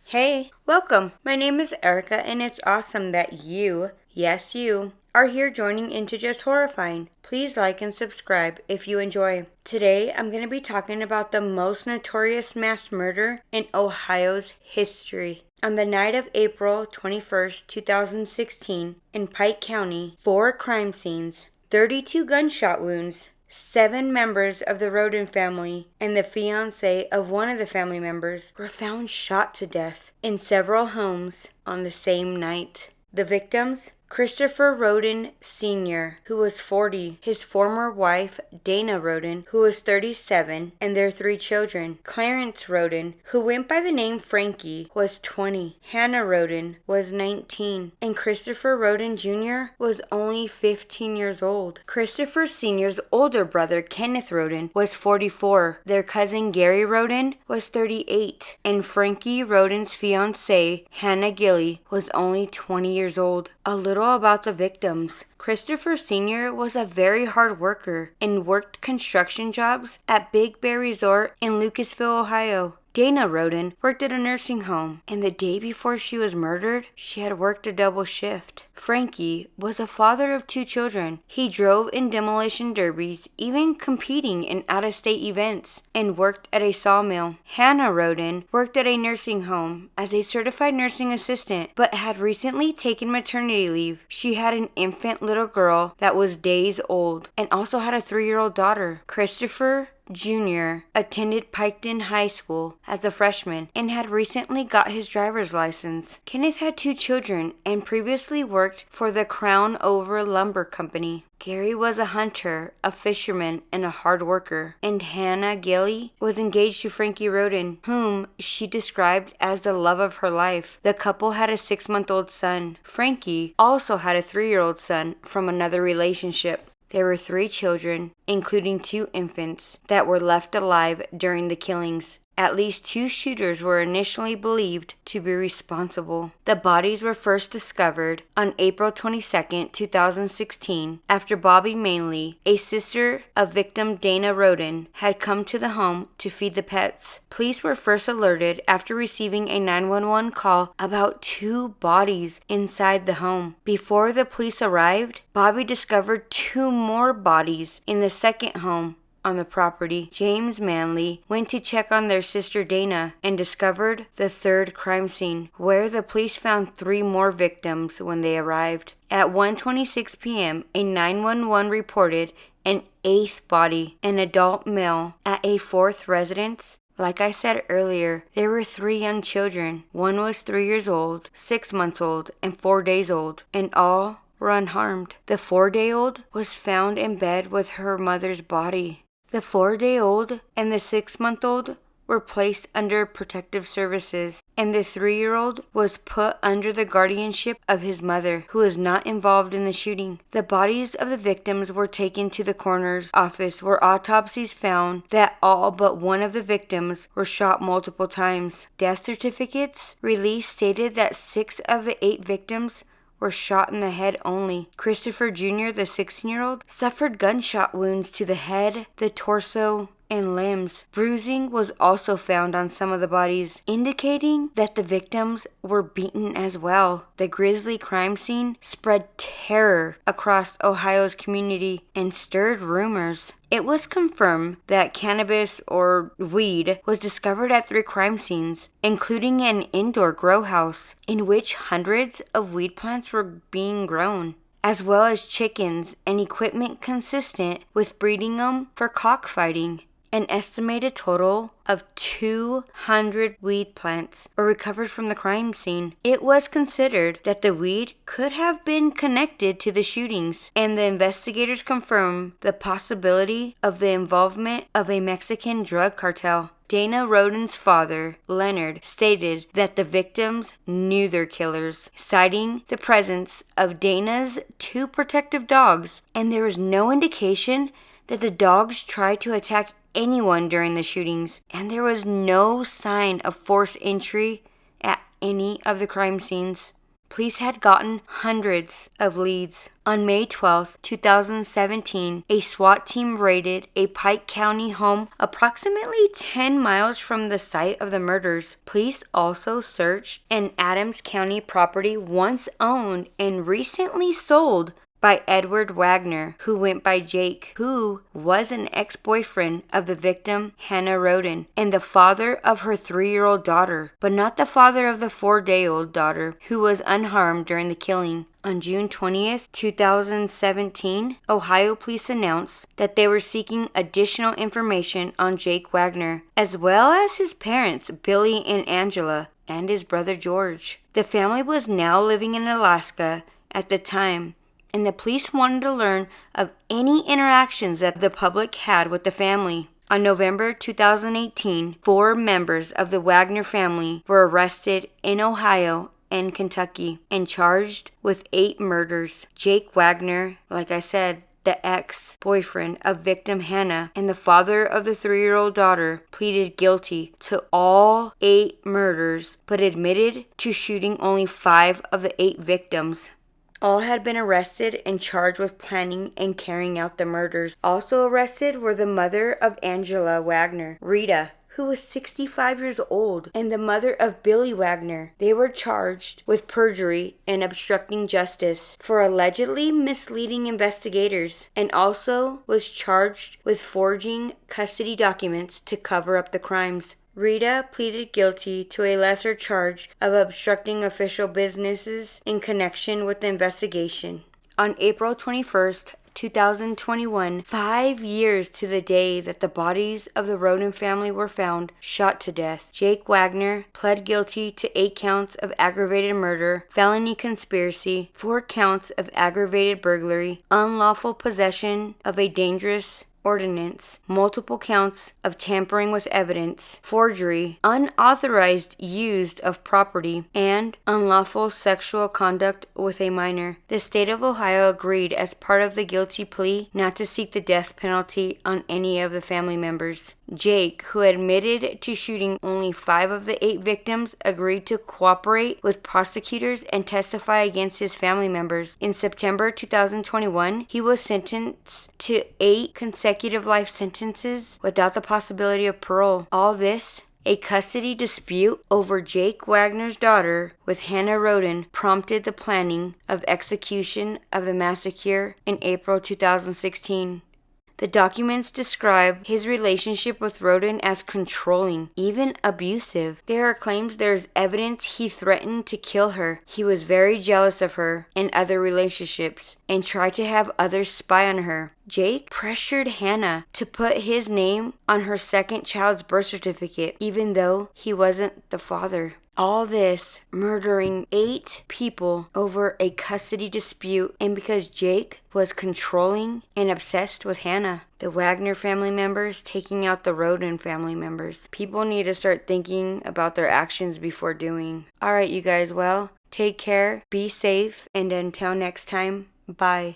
Hey, welcome. My name is Erica, and it's awesome that you, yes, you, are here joining into Just Horrifying. Please like and subscribe if you enjoy. Today, I'm going to be talking about the most notorious mass murder in Ohio's history. On the night of April 21st, 2016, in Pike County, 4 crime scenes, 32 gunshot wounds, 7 members of the Rhoden family and the fiancée of one of the family members were found shot to death in several homes on the same night. The victims: Christopher Rhoden Sr., who was 40, his former wife, Dana Rhoden, who was 37, and their 3 children. Clarence Rhoden, who went by the name Frankie, was 20. Hanna Rhoden was 19, and Christopher Rhoden Jr. was only 15 years old. Christopher Sr.'s older brother, Kenneth Rhoden, was 44. Their cousin, Gary Rhoden, was 38, and Frankie Rhoden's fiancée, Hannah Gilley, was only 20 years old. A little about the victims. Christopher Sr. was a very hard worker and worked construction jobs at Big Bear Resort in Lucasville, Ohio. Dana Rhoden worked at a nursing home, and the day before she was murdered, she had worked a double shift. Frankie was a father of 2 children. He drove in demolition derbies, even competing in out-of-state events, and worked at a sawmill. Hanna Rhoden worked at a nursing home as a certified nursing assistant, but had recently taken maternity leave. She had an infant little girl that was days old, and also had a 3-year-old daughter. Christopher Jr. attended Pike County High School as a freshman and had recently got his driver's license. Kenneth had 2 children and previously worked for the Crown Over Lumber Company. Gary was a hunter, a fisherman, and a hard worker. And Hannah Gilley was engaged to Frankie Rhoden, whom she described as the love of her life. The couple had a 6-month-old son. Frankie also had a 3-year-old son from another relationship. There were 3 children, including 2 infants, that were left alive during the killings. At least 2 shooters were initially believed to be responsible. The bodies were first discovered on April 22, 2016, after Bobby Manley, a sister of victim Dana Rhoden, had come to the home to feed the pets. Police were first alerted after receiving a 911 call about 2 bodies inside the home. Before the police arrived, Bobby discovered 2 more bodies in the second home on the property. James Manley went to check on their sister Dana and discovered the 3rd crime scene, where the police found 3 more victims when they arrived. At 1:26 p.m., a 911 reported an 8th body, an adult male, at a 4th residence. Like I said earlier, there were 3 young children. One was 3 years old, 6 months old, and 4 days old, and all were unharmed. The 4-day-old was found in bed with her mother's body. The 4-day-old and the 6-month-old were placed under protective services, and the 3-year-old was put under the guardianship of his mother, who was not involved in the shooting. The bodies of the victims were taken to the coroner's office, where autopsies found that all but one of the victims were shot multiple times. Death certificates released stated that 6 of the 8 victims were shot in the head only. Christopher Jr., the 16-year-old, suffered gunshot wounds to the head, the torso, and limbs. Bruising was also found on some of the bodies, indicating that the victims were beaten as well. The grisly crime scene spread terror across Ohio's community and stirred rumors. It was confirmed that cannabis or weed was discovered at 3 crime scenes, including an indoor grow house in which hundreds of weed plants were being grown, as well as chickens and equipment consistent with breeding them for cockfighting. An estimated total of 200 weed plants were recovered from the crime scene. It was considered that the weed could have been connected to the shootings, and the investigators confirmed the possibility of the involvement of a Mexican drug cartel. Dana Rhoden's father, Leonard, stated that the victims knew their killers, citing the presence of Dana's 2 protective dogs, and there was no indication that the dogs tried to attack anyone during the shootings, and there was no sign of forced entry at any of the crime scenes. Police had gotten hundreds of leads. On May 12, 2017, a SWAT team raided a Pike County home approximately 10 miles from the site of the murders. Police also searched an Adams County property once owned and recently sold by Edward Wagner, who went by Jake, who was an ex-boyfriend of the victim, Hanna Rhoden, and the father of her 3-year-old daughter, but not the father of the 4-day-old daughter, who was unharmed during the killing. On June 20th, 2017, Ohio police announced that they were seeking additional information on Jake Wagner, as well as his parents, Billy and Angela, and his brother George. The family was now living in Alaska at the time, and the police wanted to learn of any interactions that the public had with the family. On November 2018, 4 members of the Wagner family were arrested in Ohio and Kentucky and charged with 8 murders. Jake Wagner, like I said, the ex-boyfriend of victim Hannah and the father of the 3-year-old daughter, pleaded guilty to all 8 murders, but admitted to shooting only 5 of the 8 victims. All had been arrested and charged with planning and carrying out the murders. Also arrested were the mother of Angela Wagner, Rita, who was 65 years old, and the mother of Billy Wagner. They were charged with perjury and obstructing justice for allegedly misleading investigators, and also was charged with forging custody documents to cover up the crimes. Rita pleaded guilty to a lesser charge of obstructing official businesses in connection with the investigation. On April 21st, 2021, 5 years to the day that the bodies of the Rhoden family were found shot to death, Jake Wagner pled guilty to 8 counts of aggravated murder, felony conspiracy, 4 counts of aggravated burglary, unlawful possession of a dangerous ordinance, multiple counts of tampering with evidence, forgery, unauthorized use of property, and unlawful sexual conduct with a minor. The state of Ohio agreed as part of the guilty plea not to seek the death penalty on any of the family members. Jake, who admitted to shooting only 5 of the 8 victims, agreed to cooperate with prosecutors and testify against his family members. In September 2021, he was sentenced to 8 consecutive life sentences without the possibility of parole. All this, a custody dispute over Jake Wagner's daughter with Hanna Rhoden, prompted the planning of execution of the massacre in April 2016. The documents describe his relationship with Rhoden as controlling, even abusive. There are claims there's evidence he threatened to kill her. He was very jealous of her and other relationships and tried to have others spy on her. Jake pressured Hannah to put his name on her second child's birth certificate, even though he wasn't the father. All this murdering 8 people over a custody dispute, and because Jake was controlling and obsessed with Hannah. The Wagner family members taking out the Rhoden family members. People need to start thinking about their actions before doing. Alright, you guys, well, take care, be safe, and until next time, bye.